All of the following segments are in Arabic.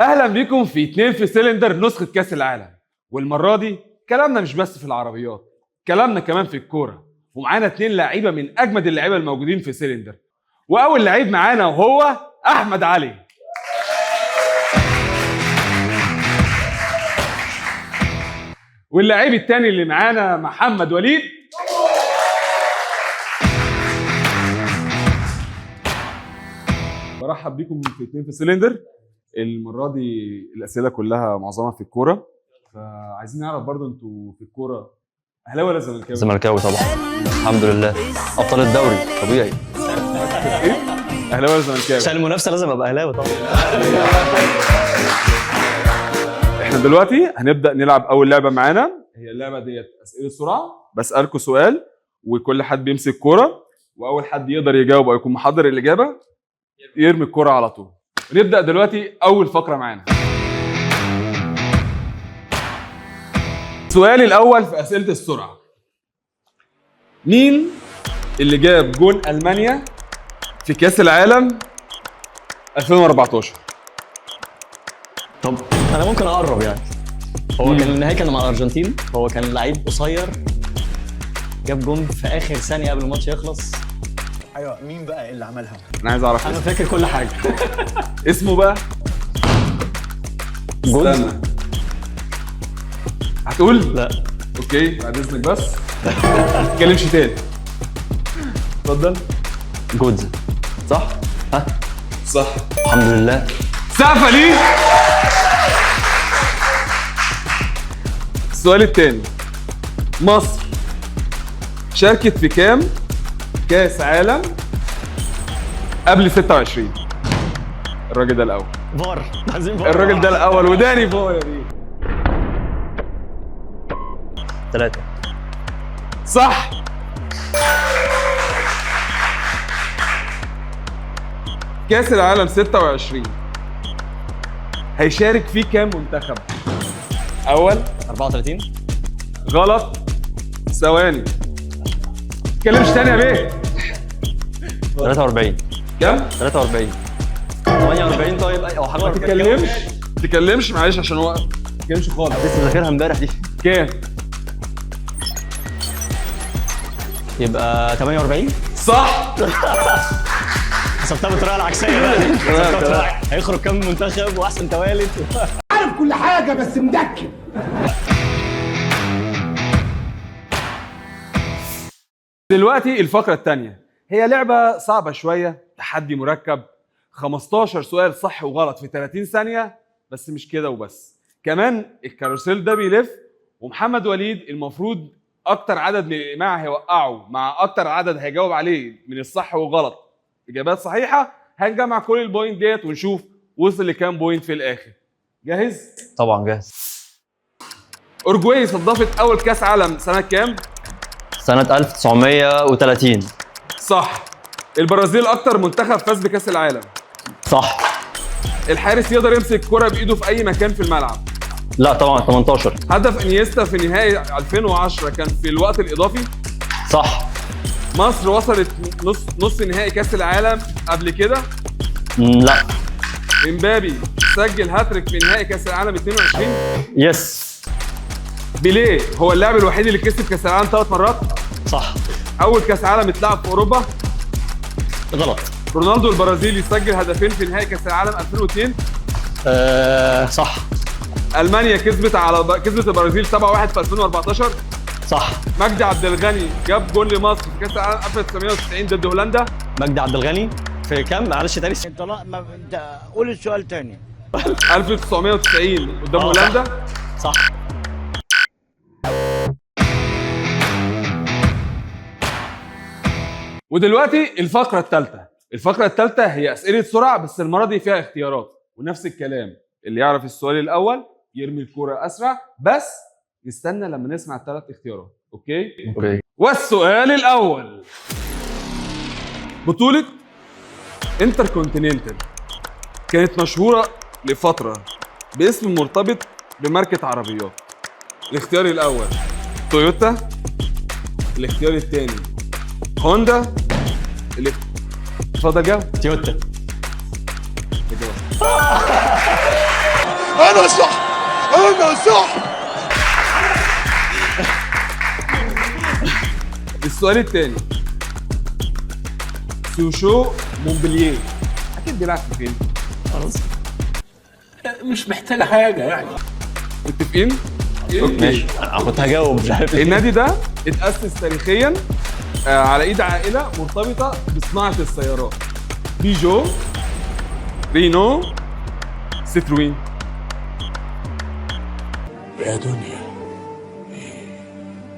اهلا بيكم في 2 في سلندر نسخه كاس العالم. والمره دي كلامنا مش بس في العربيات، كلامنا كمان في الكوره. ومعانا 2 لعيبه من اجمد اللعيبه الموجودين في سلندر. واول لعيب معانا وهو احمد علي. واللعيب الثاني اللي معانا محمد وليد. برحب بيكم في 2 في سلندر. المره دي الاسئله كلها معظمها في الكوره، فعايزين نعرف برضو انتوا في الكوره اهلاوي ولا زملكاوي؟ زملكاوي طبعا، الحمد لله. ابطال الدوري طبيعي. ايه؟ اهلاوي ولا زملكاوي؟ عشان المنافسه لازم ابقى اهلاوي طبعا. احنا دلوقتي هنبدا نلعب اول لعبه معانا. هي اللعبه ديت اسئله سرعه، بسالكم سؤال وكل حد بيمسك كوره، واول حد يقدر يجاوب او يكون محضر الاجابه يرمي الكوره على طول. نبدا دلوقتي اول فقره معانا. سؤالي الاول في اسئله السرعه: مين اللي جاب جون المانيا في كاس العالم 2014؟ طب انا ممكن اقرب يعني. هو كان النهائي كان مع الارجنتين، هو كان لعيب قصير جاب جون في اخر ثانيه قبل الماتش يخلص. ايوه، مين بقى اللي عملها؟ انا عايز اعرف انا فاكر كل حاجه. اسمه بقى. جول؟ استنى. هتقول؟ لا. اوكي بعد اذنك بس ما تتكلمش تاني. اتفضل. جودز صح؟ ها؟ صح. الحمد لله. سقفه ليه. السؤال الثاني: مصر شاركت في كام كاس عالم قبل 26؟ الراجل ده الاول. فار، عايزين فار. الراجل ده الاول وداني فوق يا بيه. 3. صح. كاس العالم 26 هيشارك فيه كام منتخب؟ اول 34. غلط. ثواني. تتكلمش تاني يا بيه. 43. كام؟ 43. 48 طيب او حاجه. ما تتكلمش معلش عشان هو ما تتكلمش خالص. لسه ذاكرها امبارح دي. كام؟ يبقى 48. صح. حسبتها بالطريقه العكسيه بقى. حسبتها بالطريقة. هيخرج كام منتخب واحسن توالد. عارف كل حاجه بس مدكن. دلوقتي الفقرة الثانية هي لعبة صعبة شوية، تحدي مركب. 15 سؤال صح وغلط في 30 ثانية. بس مش كده وبس، كمان الكاروسيل ده بيلف، ومحمد وليد المفروض أكتر عدد من الإيماع هيوقعه مع أكتر عدد هيجاوب عليه من الصح والغلط إجابات صحيحة. هنجمع كل البوينت ديت ونشوف وصل لكام بوينت في الآخر. جاهز؟ طبعا جاهز. أورجواي استضافت أول كأس عالم سنة كام؟ سنة 1930. صح. البرازيل أكتر منتخب فاز بكأس العالم. صح. الحارس يقدر يمسك كرة بإيده في أي مكان في الملعب. لا طبعا 18. هدف انيستا في نهائي 2010 كان في الوقت الإضافي. صح. مصر وصلت نص نهائي كأس العالم قبل كده. لا. امبابي سجل هاتريك في نهائي كأس العالم 22. يس. بيليه هو اللاعب الوحيد اللي كسب كأس العالم 3 مرات. صح. أول كأس عالم اتلعب في أوروبا. غلط. رونالدو البرازيلي سجل هدفين في نهائي كأس العالم 2002. صح. ألمانيا كسبت البرازيل 7-1 في 2014. صح. مجدي عبد الغني جاب جول لمصر في كأس العالم 1990 ضد هولندا. مجدي عبد الغني في كام؟ معلش تاني. انت قول السؤال تاني. 1990 قدام هولندا. صح. ودلوقتي الفقرة الثالثة هي أسئلة سرعة، بس المرة دي فيها اختيارات. ونفس الكلام، اللي يعرف السؤال الأول يرمي الكرة أسرع، بس نستنى لما نسمع الثلاث اختيارات. أوكي؟ والسؤال الأول: بطولة انتركونتيننتال كانت مشهورة لفترة باسم مرتبط بماركة عربيات. الاختيار الأول تويوتا، الاختيار الثاني هوندا، اتفضل جاوب. تويوتا. انا صح انا صح. السؤال الثاني، سوشو مونبلييه اكيد بيلعب في فين؟ خلاص مش محتاجه حاجه يعني. متفقين؟ ماشي، انا كنت هجاوب مش عارف النادي ده اتأسس تاريخيا على ايد عائلة مرتبطة بصناعة السيارات، بيجو، رينو، ستروين. يا دنيا ايه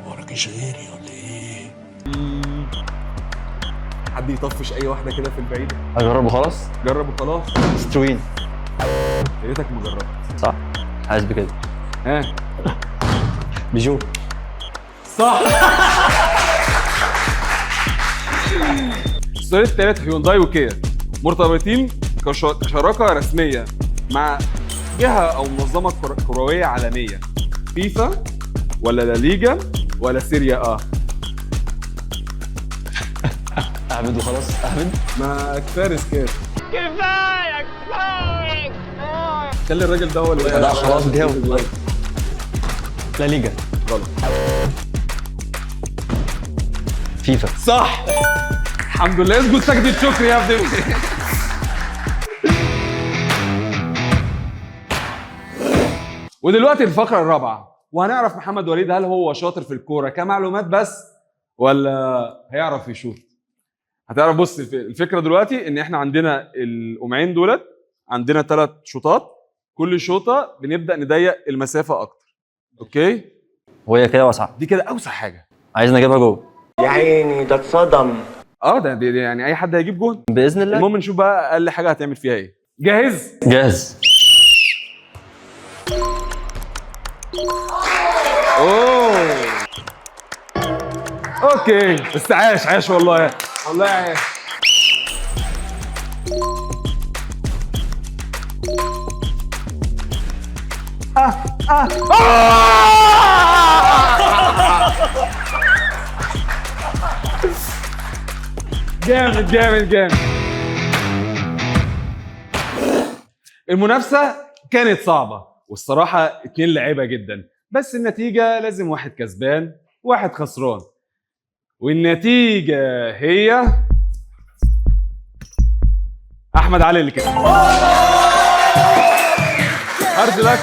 وراكيش غيري ولا ايه؟ حد يطفش اي واحدة كده في البعيد. اجربه خلاص. جرب وخلاص. ستروين يا ريتك ما جربت. صح، حاسس بكده. ها بيجو. صح. السؤال الثالث، هيونداي وكيا مرتبطين كشراكة رسمية مع جهة أو منظمة كروية عالمية، فيفا ولا لا ليجا ولا سيريا احمد وخلاص. احمد ما كفايه ريسكات. كفايه. خلي الراجل ده هو اللي لا خلاص جاوب. لا ليجا. غلط. فيفا. صح. الحمد لله، اسجد سجدة شكر يا ابني. ودلوقتي الفقرة الرابعة، وهنعرف محمد وليد هل هو شاطر في الكورة كمعلومات بس ولا هيعرف يشوط. هتعرف. بص، الفكرة دلوقتي ان احنا عندنا القمعين دولت، عندنا 3 شوطات، كل شوطة بنبدأ نضيق المسافة اكتر. اوكي؟ وهي كده واسعه. دي كده اوسع حاجة. عايزنا نجيبها جوه يا عيني ده اتصدم. دي يعني اي حد هيجيب جون باذن الله. المهم نشوف بقى اقل حاجة هتعمل فيها ايه. جاهز؟ جاهز. اوه اوكي، بس عاش والله والله عاش. جامد. المنافسة كانت صعبة والصراحة 2 لعيبة جدا، بس النتيجة لازم واحد كسبان واحد خسران، والنتيجة هي أحمد علي اللي كسب. هارد لك.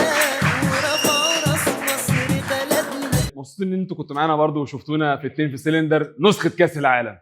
مبسوط ان انتوا كنتوا معانا برضو وشفتونا في 2 في سلندر نسخة كأس العالم.